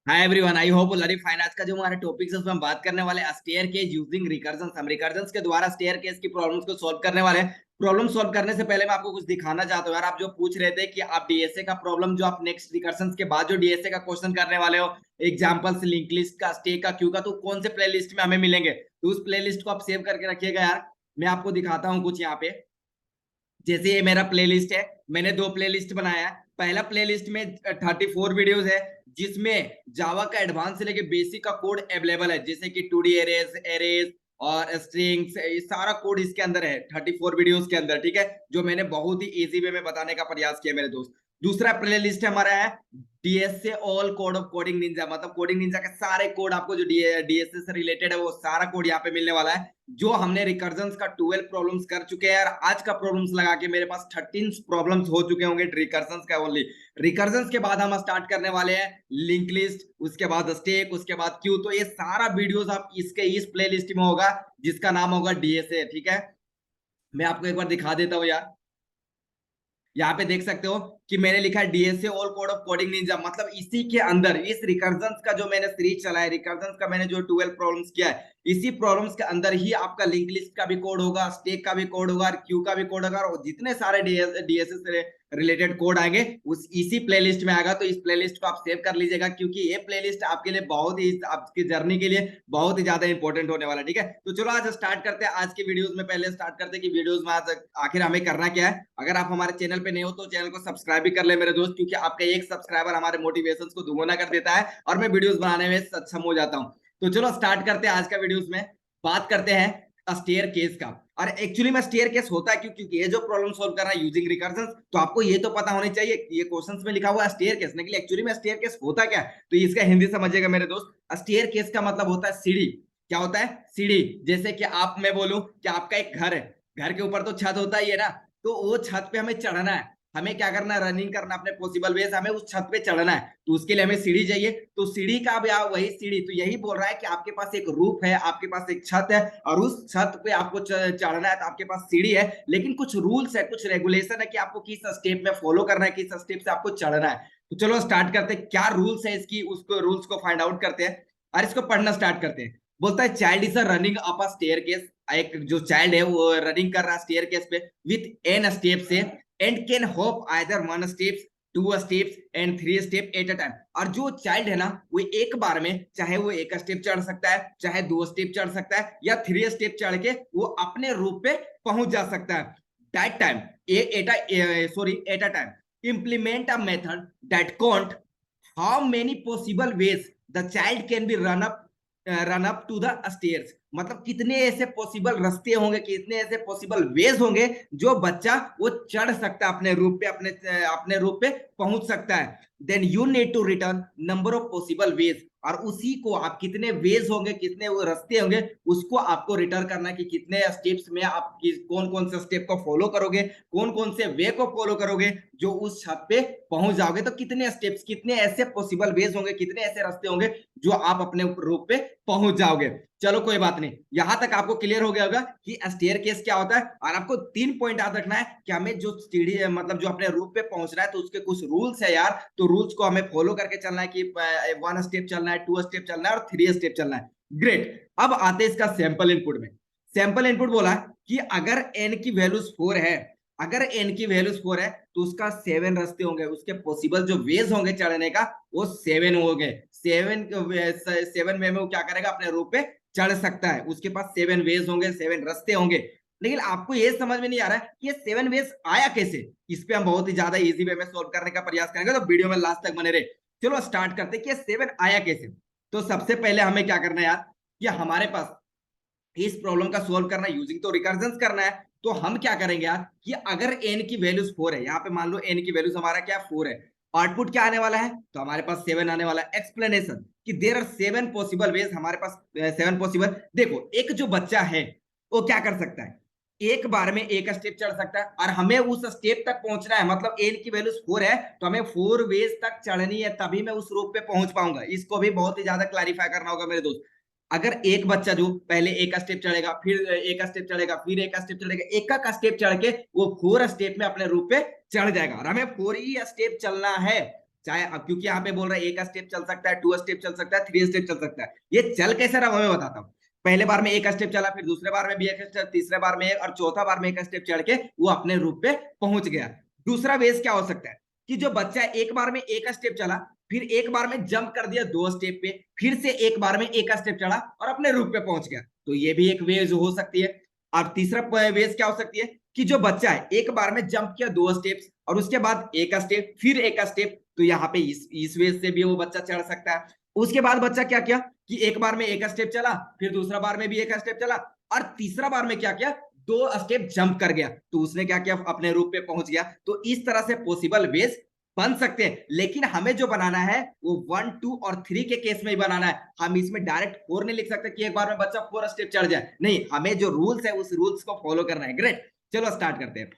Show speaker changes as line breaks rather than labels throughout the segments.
Hi everyone, I hope लरी fine. आज का जो हमारा टॉपिक है उसमें हम बात करने वाले स्टेयर केस यूजिंग रिकर्जन। हम रिकर्जन के द्वारा स्टेयर केस की प्रॉब्लम्स को सॉल्व करने वाले हैं। प्रॉब्लम सॉल्व करने से पहले मैं आपको कुछ दिखाना चाहता हूँ यार। आप जो पूछ रहे थे कि आप डीएसए का प्रॉब्लम जो आप नेक्स्ट रिकर्जन के बाद जो डीएसए का क्वेश्चन करने वाले हो, एग्जाम्पल्स लिंक लिस्ट का, स्टेक का, क्यू का, तो कौन से प्ले लिस्ट में हमें मिलेंगे, तो उस प्ले लिस्ट को आप सेव करके रखिएगा यार। मैं आपको दिखाता हूँ कुछ यहाँ पे। जैसे ये मेरा प्लेलिस्ट है, मैंने दो प्लेलिस्ट बनाया है। पहला प्लेलिस्ट में 34 वीडियोस है, जिसमें जावा का एडवांस से लेके बेसिक का कोड अवेलेबल है, जैसे कि 2D एरेज, और स्ट्रिंग्स, ये सारा कोड इसके अंदर है 34 वीडियोस के अंदर। ठीक है, जो मैंने बहुत ही इजी वे में बताने का प्रयास किया मेरे दोस्त। दूसरा प्लेलिस्ट हमारा है DSA all code of coding Ninja, मतलब कोडिंग निंजा के सारे कोड आपको जो डीएसए से रिलेटेड है वो सारा कोड यहाँ पे मिलने वाला है। जो हमने रिकर्जन्स का 12 प्रॉब्लम्स कर चुके हैं यार। आज का प्रॉब्लम्स लगा के मेरे पास 13 प्रॉब्लम्स हो चुके होंगे रिकर्जन्स का ओनली। रिकर्जन्स के बाद हम स्टार्ट करने वाले हैं लिंक लिस्ट, उसके बाद स्टेक, उसके बाद क्यू। तो ये सारा वीडियोस आप इसके इस प्लेलिस्ट में होगा, जिसका नाम होगा डीएसए। ठीक है, मैं आपको एक बार दिखा देता हूँ यार। यहाँ पे देख सकते हो कि मैंने लिखा है DSA all code of coding Ninja, मतलब इसी के अंदर इस रिकर्जन्स का जो मैंने सीरीज चला है, रिकर्जन्स का मैंने जो 12 प्रॉब्लम्स किया है, इसी प्रॉब्लम्स के अंदर ही आपका लिंक लिस्ट का भी कोड होगा, स्टेक का भी कोड होगा, और क्यू का भी कोड होगा, और जितने सारे डीएसए से रिलेटेड कोड आएंगे उस इसी प्लेलिस्ट में आएगा। तो इस प्लेलिस्ट को आप सेव कर लीजिएगा, क्योंकि ये प्लेलिस्ट आपके लिए बहुत ही, आपकी जर्नी के लिए बहुत ही ज्यादा इंपॉर्टेंट होने वाला है। ठीक है, तो चलो आज स्टार्ट करते हैं। आज के वीडियोस में पहले स्टार्ट करते हैं कि वीडियोस में आज आखिर हमें करना क्या है। अगर आप हमारे चैनल पे नहीं हो तो चैनल को सब्सक्राइब भी कर ले मेरे दोस्त, क्योंकि आपका एक सब्सक्राइबर हमारे मोटिवेशन को दुगुना कर देता है और मैं वीडियोस बनाने में सक्षम हो जाता हूँ। तो चलो स्टार्ट करते हैं आज का वीडियोस में। बात करते हैं स्टेयर केस का। और एक्चुअली में स्टेयर केस होता है क्योंकि ये जो प्रॉब्लम सॉल्व कर रहा है यूजिंग रिकर्जन, तो आपको ये तो पता होनी चाहिए कि ये क्वेश्चंस में लिखा हुआ है स्टेयर केस, लेकिन एक्चुअली में स्टेयर केस होता क्या है, तो इसका हिंदी समझिएगा मेरे दोस्त। स्टेयर केस का मतलब होता है सीढ़ी। क्या होता है? सीढ़ी। जैसे कि आप, मैं बोलूं कि आपका एक घर है, घर के ऊपर तो छत होता ही है ना, तो वो छत पे हमें चढ़ना है। हमें क्या करना है? रनिंग करना अपने पॉसिबल वे से, हमें उस छत पे चढ़ना है, तो उसके लिए हमें सीढ़ी चाहिए। तो सीढ़ी का भी वही सीढ़ी, तो यही बोल रहा है कि आपके पास एक रूफ है, आपके पास एक छत है, और उस छत पे आपको चढ़ना है, तो आपके पास सीढ़ी है, लेकिन कुछ रूल्स है, कुछ रेगुलेशन है कि आपको किस स्टेप में फॉलो करना है, किस स्टेप से आपको चढ़ना है। तो चलो स्टार्ट करते हैं, क्या रूल्स है इसकी, उसको रूल्स को फाइंड आउट करते हैं और इसको पढ़ना स्टार्ट करते हैं। बोलता है child is running up a staircase, एक जो चाइल्ड है वो रनिंग कर रहा है स्टेयरकेस पे विथ एन स्टेप से, and can hope either one steps, two steps and three step at a time. और जो चाइल्ड है ना, वो एक बार में चाहे वो एक स्टेप चढ़ सकता है, चाहे दो स्टेप चढ़ सकता है, या थ्री स्टेप चढ़ के वो अपने रूप पे पहुंच जा सकता है। That time at a time implement a method that count how many possible ways the child can be run up to the stairs। मतलब कितने ऐसे पॉसिबल रास्ते होंगे, कितने ऐसे पॉसिबल वेज होंगे जो बच्चा वो चढ़ सकता है अपने रूप पे, अपने रूप पे पहुंच सकता है। Then you need to return number of possible ways, और उसी को आप कितने वेज होंगे, कितने वो रास्ते होंगे, उसको आपको रिटर्न करना है कि कितने स्टेप्स में आप कौन कौन से स्टेप को फॉलो करोगे, कौन कौन से वे को फॉलो करोगे जो उस छत पे पहुंच जाओगे। तो कितने स्टेप्स, कितने ऐसे पॉसिबल वेज होंगे, कितने ऐसे रास्ते होंगे जो आप अपने रूप पे पहुंच जाओगे। चलो कोई बात नहीं, यहां तक आपको क्लियर हो गया होगा कि स्टेयर केस क्या होता है। और आपको 3 पॉइंट याद रखना है कि हमें जो सीढ़ी, मतलब जो अपने रूप पे पहुंचना है, तो उसके कुछ रूल्स है यार। तो रूल्स को हमें फॉलो करके चलना है कि 1 स्टेप चलना है, 2 स्टेप चलना है, और 3 स्टेप चलना है। ग्रेट। अब आते हैं इसका सैंपल इनपुट में। सैंपल इनपुट बोला कि अगर एन की वैल्यूज 4 है, अगर एन की वैल्यूज 4 है, तो उसका 7 रास्ते होंगे, उसके पॉसिबल जो वेज होंगे चढ़ने का वो 7 होंगे। 7 में वो क्या करेगा? अपने रूप पे चढ़ सकता है। उसके पास 7 वेज होंगे, 7 रास्ते होंगे। लेकिन आपको ये समझ में नहीं आ रहा है कि ये 7 वेज आया कैसे। इस पे हम बहुत ही ज्यादा इजी वे में सोल्व करने का प्रयास करेंगे, तो वीडियो में लास्ट तक बने रहे। चलो स्टार्ट करते हैं कि ये 7 आया कैसे। तो सबसे पहले हमें क्या करना है यार, कि हमारे पास इस प्रॉब्लम का सोल्व करना यूजिंग तो रिकर्जन करना है। तो हम क्या करेंगे यार, कि अगर एन की वैल्यूज 4 है, यहाँ पे मान लो एन की वैल्यूज हमारा क्या 4 है, आउटपुट क्या आने वाला है, तो हमारे पास 7 आने वाला है। एक्सप्लेनेशन कि देयर आर 7 पॉसिबल वेज, हमारे पास 7 पॉसिबल। देखो, एक जो बच्चा है वो क्या कर सकता है, एक बार में एक स्टेप चढ़ सकता है, और हमें उस स्टेप तक पहुंचना है। मतलब एन की वैल्यूज 4 है, तो हमें 4 वेज तक चढ़नी है, तभी मैं उस रूप पे पहुंच पाऊंगा। इसको भी बहुत ही ज्यादा क्लैरिफाई करना होगा मेरे दोस्त। अगर एक बच्चा जो पहले एक स्टेप चढ़ेगा, फिर एक स्टेप चढ़ेगा, फिर एक स्टेप चढ़ेगा, एक का स्टेप चढ़ के वो 4 स्टेप में अपने रूप पे चढ़ जाएगा, और हमें 4 ही स्टेप चलना है। चाहे अब क्योंकि यहाँ पे बोल रहा है एक स्टेप चल सकता है, 2 स्टेप चल सकता है, 3 स्टेप चल सकता है। ये चल कैसे रहा मैं बताता हूँ। पहले बार में एक स्टेप चला, फिर दूसरे बार में भी एक स्टेप, तीसरे बार में एक, और चौथा बार में एक स्टेप चढ़ के वो अपने रूप पे पहुंच गया। दूसरा वेज क्या हो सकता है कि जो बच्चा एक बार में एक स्टेप चला, फिर एक बार में जंप कर दिया 2 स्टेप पे, फिर से एक बार में एक स्टेप चढ़ा और अपने रूप पे पहुंच गया, तो ये भी एक वेज हो सकती है। और तीसरा वेज क्या हो सकती है कि जो बच्चा है एक बार में जंप किया 2 स्टेप्स और उसके बाद एक स्टेप फिर एक स्टेप, तो यहाँ पे इस वेज से भी वो बच्चा चढ़ सकता है। उसके बाद बच्चा क्या किया कि एक बार में एक स्टेप चला, फिर दूसरा बार में भी एक स्टेप चला, और तीसरा बार में क्या किया 2 स्टेप जंप कर गया, तो उसने क्या किया अपने रूप पे पहुंच गया। तो इस तरह से पॉसिबल वेज बन सकते हैं, लेकिन हमें जो बनाना है वो 1, 2 और 3 के केस में ही बनाना है। हम इसमें डायरेक्ट 4 नहीं लिख सकते कि एक बार में बच्चा 4 स्टेप चढ़ जाए, नहीं, हमें जो रूल्स है उस रूल्स को फॉलो करना है। ग्रेट, चलो स्टार्ट करते हैं।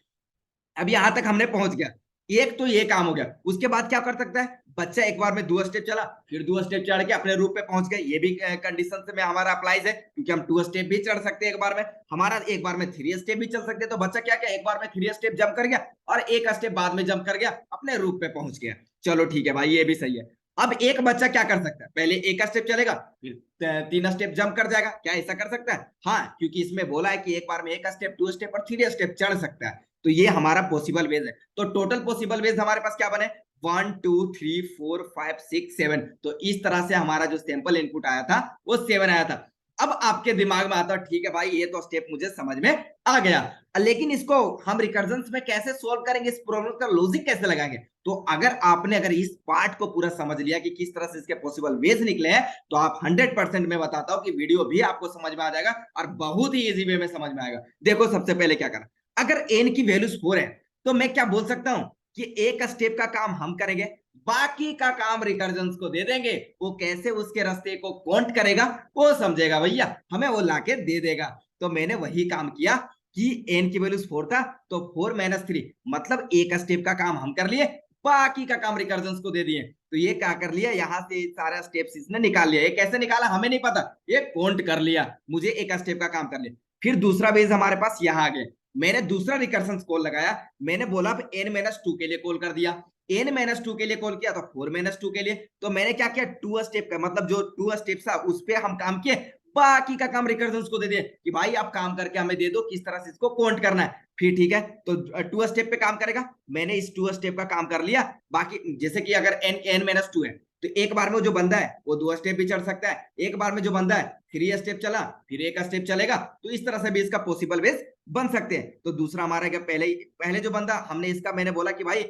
अब यहां तक हमने पहुंच गया, एक तो ये काम हो गया। उसके बाद क्या कर सकता है बच्चा, एक बार में 2 स्टेप चला, फिर 2 स्टेप चढ़ के अपने रूप पे पहुंच गए, ये भी कंडीशन से में हमारा अप्लाइज है, क्योंकि हम 2 स्टेप भी चढ़ सकते हैं एक बार में, हमारा एक बार में 3 स्टेप भी चल सकते हैं। तो बच्चा क्या क्या एक बार में 3 स्टेप जंप कर गया और एक स्टेप बाद में जंप कर गया, अपने रूप पे पहुंच गया। चलो ठीक है भाई, ये भी सही है। अब एक बच्चा क्या कर सकता है, पहले एक स्टेप चलेगा, फिर 3 स्टेप जंप कर जाएगा, क्या ऐसा कर सकता है? हाँ, क्योंकि इसमें बोला है कि एक बार में एक स्टेप, 2 स्टेप और 3 स्टेप चढ़ सकता है, तो ये हमारा पॉसिबल वेज है। तो टोटल पॉसिबल वेज हमारे पास क्या बने, 1, 2, 3, 4, 5, 6, 7। तो इस तरह से हमारा जो सैंपल इनपुट आया था वो 7 आया था। अब आपके दिमाग में आता है ठीक है भाई, ये तो स्टेप मुझे समझ में आ गया, लेकिन इसको हम रिकर्जन्स में कैसे सोल्व करेंगे, इस प्रॉब्लम का लॉजिक कैसे लगाएंगे? तो अगर इस पार्ट को पूरा समझ लिया कि किस तरह से इसके पॉसिबल वेज निकले हैं, तो आप 100% में बताता हूं कि वीडियो भी आपको समझ में आ जाएगा और बहुत ही इजी वे में समझ में आएगा। देखो, सबसे पहले क्या करना, अगर एन की वैल्यूज 4 है तो मैं क्या बोल सकता हूं कि एक स्टेप का काम हम करेंगे, बाकी का काम रिकर्जन्स को दे देंगे, वो कैसे उसके रास्ते को काउंट करेगा वो समझेगा भैया, हमें वो लाके दे देगा। तो मैंने वही काम किया कि एन की वैल्यूज 4 था, तो 4 - 3 मतलब एक स्टेप का काम हम कर लिए, बाकी का काम रिकर्जन्स को दे दिए। तो ये क्या कर लिया, यहाँ से सारा स्टेप्स इसने निकाल लिया। ये कैसे निकाला हमें नहीं पता, ये काउंट कर लिया, मुझे एक स्टेप का काम कर लिया। फिर दूसरा बेस हमारे पास यहाँ आ गया, मैंने दूसरा रिकर्शन कॉल लगाया, मैंने बोला अब n-2 के लिए कॉल कर दिया, n-2 के लिए कॉल किया तो 4 - 2 के लिए। तो मैंने क्या किया, 2 स्टेप का मतलब जो 2 स्टेप था उस पर हम काम किए, बाकी का काम रिकर्जन्स को दे दिए कि भाई आप काम करके हमें दे दो किस तरह से इसको काउंट करना है। फिर ठीक है, तो 2 स्टेप पे काम करेगा, मैंने इस 2 स्टेप का काम कर लिया। बाकी जैसे कि अगर n-2 है तो एक बार में जो बंदा है वो 2 स्टेप भी चढ़ सकता है, एक बार में जो बंदा है 3 स्टेप चला फिर एक स्टेप चलेगा, तो इस तरह से भी इसका पॉसिबल वेज बन सकते हैं। तो दूसरा हमारा क्या, पहले जो बंदा हमने इसका मैंने बोला कि भाई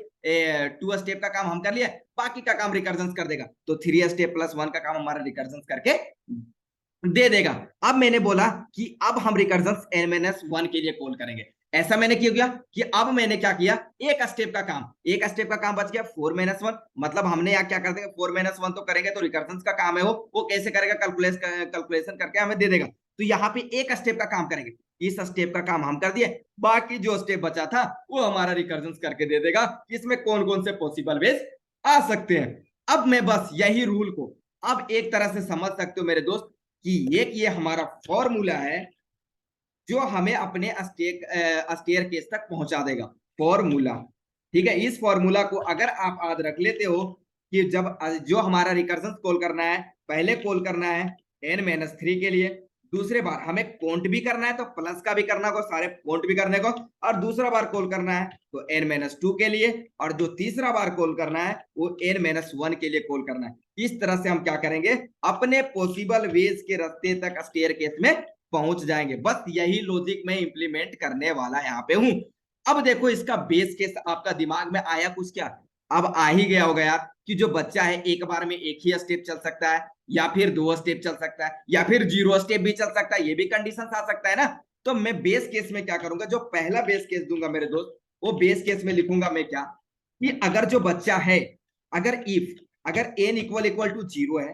2 स्टेप का काम हम कर लिया, बाकी का काम रिकर्जन्स कर देगा, तो 3 स्टेप प्लस 1 का काम हमारा रिकर्जन्स करके दे देगा। अब मैंने बोला कि अब हम रिकर्जन्स n-1 के लिए कॉल करेंगे। ऐसा मैंने क्यों किया कि अब मैंने क्या किया, एक स्टेप का काम बच गया 4 - 1, मतलब हमने यहाँ क्या कर देंगे 4 - 1 तो करेंगे, तो रिकर्जन्स का काम है वो कैसे करेगा, कैलकुलेशन करके हमें दे देगा। तो यहाँ पे एक स्टेप का काम करेंगे, इस स्टेप का काम हम कर दिए, बाकी जो स्टेप बचा था वो हमारा रिकर्जन्स करके दे देगा। इसमें कौन कौन से पॉसिबल वेज आ सकते हैं, अब मैं बस यही रूल को अब एक तरह से समझ सकते हो मेरे दोस्त कि ये हमारा फॉर्मूला है जो हमें अपने स्टेयर केस तक पहुंचा देगा। फॉर्मूला, ठीक है, इस फॉर्मूला को अगर आप याद रख लेते हो कि जब जो हमारा रिकर्जन कॉल करना है, पहले कॉल करना है n-3 के लिए, दूसरे बार हमें काउंट भी करना है तो प्लस का भी करना को, सारे काउंट भी करने को, और दूसरा बार कॉल करना है तो n-2 के लिए, और जो तीसरा बार कॉल करना है वो n-1 के लिए कॉल करना है। इस तरह से हम क्या करेंगे, अपने पॉसिबल वेज के रास्ते तक स्टेयर केस में पहुंच जाएंगे। बस यही लॉजिक मैं इंप्लीमेंट करने वाला यहाँ पे हूं। अब देखो, इसका बेस केस आपका दिमाग में आया कुछ क्या, अब आ ही गया होगा यार कि जो बच्चा है एक बार में एक ही स्टेप चल सकता है, या फिर 2 स्टेप चल सकता है, या फिर 0 स्टेप भी चल सकता है, ये भी कंडीशन आ सकता है ना। तो मैं बेस केस में क्या करूंगा, जो पहला बेस केस दूंगा मेरे दोस्त, वो बेस केस में लिखूंगा मैं क्या, कि अगर जो बच्चा है, अगर n=0 है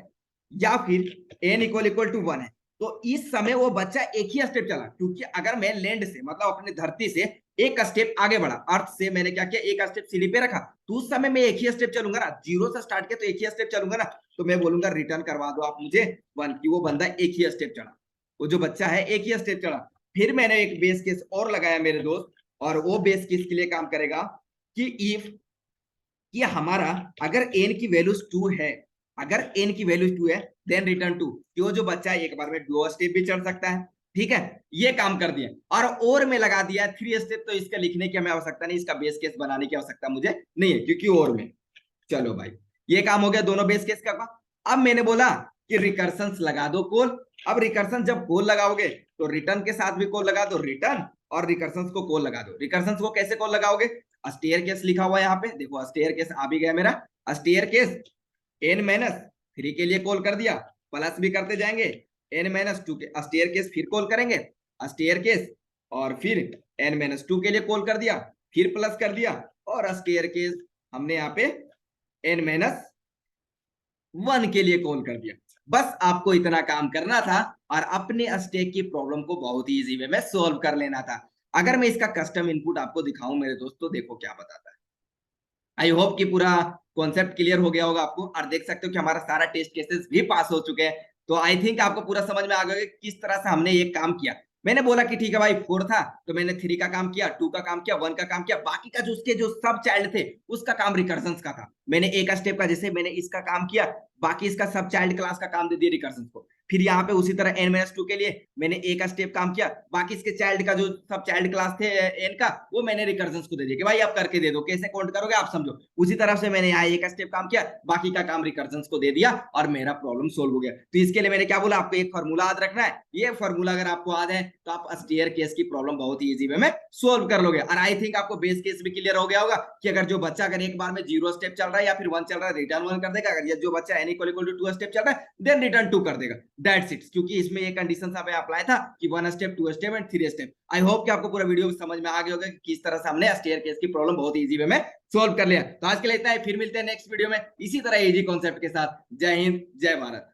या फिर n=1 है, तो इस समय वो बच्चा एक ही स्टेप चला, क्योंकि अगर मैं लैंड से मतलब अपनी धरती से एक स्टेप आगे बढ़ा, अर्थ से मैंने क्या किया, एक स्टेप सीढ़ी पे रखा, तो उस समय मैं एक ही स्टेप चलूंगा ना, 0 से स्टार्ट किया तो एक ही स्टेप चलूंगा ना, तो मैं बोलूंगा रिटर्न करवा दो आप मुझे 1, कि वो बंदा एक ही स्टेप चढ़ा, वो जो बच्चा है एक ही स्टेप चढ़ा। फिर मैंने एक बेस केस और लगाया मेरे दोस्त, और वो बेस केस के लिए काम करेगा कि इफ कि हमारा अगर एन की वैल्यू 2 है, अगर एन की वैल्यू 2 है, देन रिटर्न 2, कि वो जो बच्चा एक बार में 2 स्टेप भी चढ़ सकता है। ठीक है, ये काम कर दिया। और में लगा दिया 3 स्टेप, तो इसका लिखने की हमें आवश्यकता नहीं, इसका बेस केस बनाने की आवश्यकता मुझे नहीं है, क्योंकि और में। चलो भाई, ये काम हो गया दोनों बेस केस का। अब मैंने बोला कि रिकर्सन्स लगा दो कॉल। अब रिकर्सन जब कॉल लगाओगे तो रिटर्न के साथ भी कॉल लगा दो रिटर्न, और रिकर्सन्स को कॉल लगा दो। रिकर्सन्स को कैसे कॉल लगाओगे? स्टेयर केस लिखा हुआ है यहाँ पे, देखो स्टेयर केस आ भी गया मेरा। स्टेयर केस n-3 के लिए कॉल कर दिया, प्लस भी करते जाएंगे, n-2 के स्टेयर केस फिर कॉल करेंगे, स्टेयर केस, और फिर n-2 के लिए कॉल कर दिया, फिर प्लस कर दिया, और स्टेयर केस हमने यहाँ पे n-1 के लिए कॉल कर दिया। बस आपको इतना काम करना था और अपने स्टेक की प्रॉब्लम को बहुत ही इजी वे में सॉल्व कर लेना था। अगर मैं इसका कस्टम इनपुट आपको दिखाऊं मेरे दोस्तों, देखो क्या बताता है। आई होप कि पूरा कॉन्सेप्ट क्लियर हो गया होगा आपको, और देख सकते हो कि हमारा सारा टेस्ट केसेस भी पास हो चुके हैं। तो आई थिंक आपको पूरा समझ में आ गया कि किस तरह से हमने ये काम किया। मैंने बोला कि ठीक है भाई 4 था, तो मैंने 3 का काम किया, 2 का काम किया, 1 का काम किया, बाकी का जो उसके जो सब चाइल्ड थे उसका काम रिकर्जन्स का था। मैंने एक स्टेप का, जैसे मैंने इसका काम किया, बाकी इसका सब चाइल्ड क्लास का काम दे दिया रिकर्जन्स को। फिर यहाँ पे उसी तरह n-2 के लिए मैंने एक स्टेप काम किया, बाकी इसके चाइल्ड का जो सब चाइल्ड क्लास थे n का, वो मैंने रिकर्जन्स को दे दिया कि भाई आप करके दे दो, कैसे काउंट करोगे आप समझो। उसी तरह से मैंने यहाँ एक स्टेप काम किया, बाकी का काम रिकर्जन्स को दे दिया, और मेरा प्रॉब्लम सोल्व हो गया। तो इसके लिए मैंने क्या बोला, आपको एक फॉर्मूला याद रखना है। ये फॉर्मूला अगर आपको याद है तो आप स्टेयर केस की प्रॉब्लम बहुत ही इजी वे में सोल्व कर लोगे। और आई थिंक आपको बेस केस भी क्लियर हो गया होगा कि अगर जो बच्चा अगर एक बार में 0 स्टेप चल रहा है या फिर 1 चल रहा है, रिटर्न 1 कर देगा। अगर ये जो बच्चा n = 2 स्टेप चल रहा है, देन रिटर्न 2 कर देगा। That's it. क्योंकि इसमें ये कंडीशन आप अप्लाई था कि 1 step, 2 step and 3 step. I hope कि आपको पूरा वीडियो समझ में आ गया होगा कि किस तरह से हमने स्टेयर केस की प्रॉब्लम बहुत इजी वे में सोल्व कर लिया। तो आज के लिए इतना ही, फिर मिलते हैं नेक्स्ट वीडियो में इसी तरह इजी कॉन्सेप्ट के साथ। जय हिंद, जय भारत।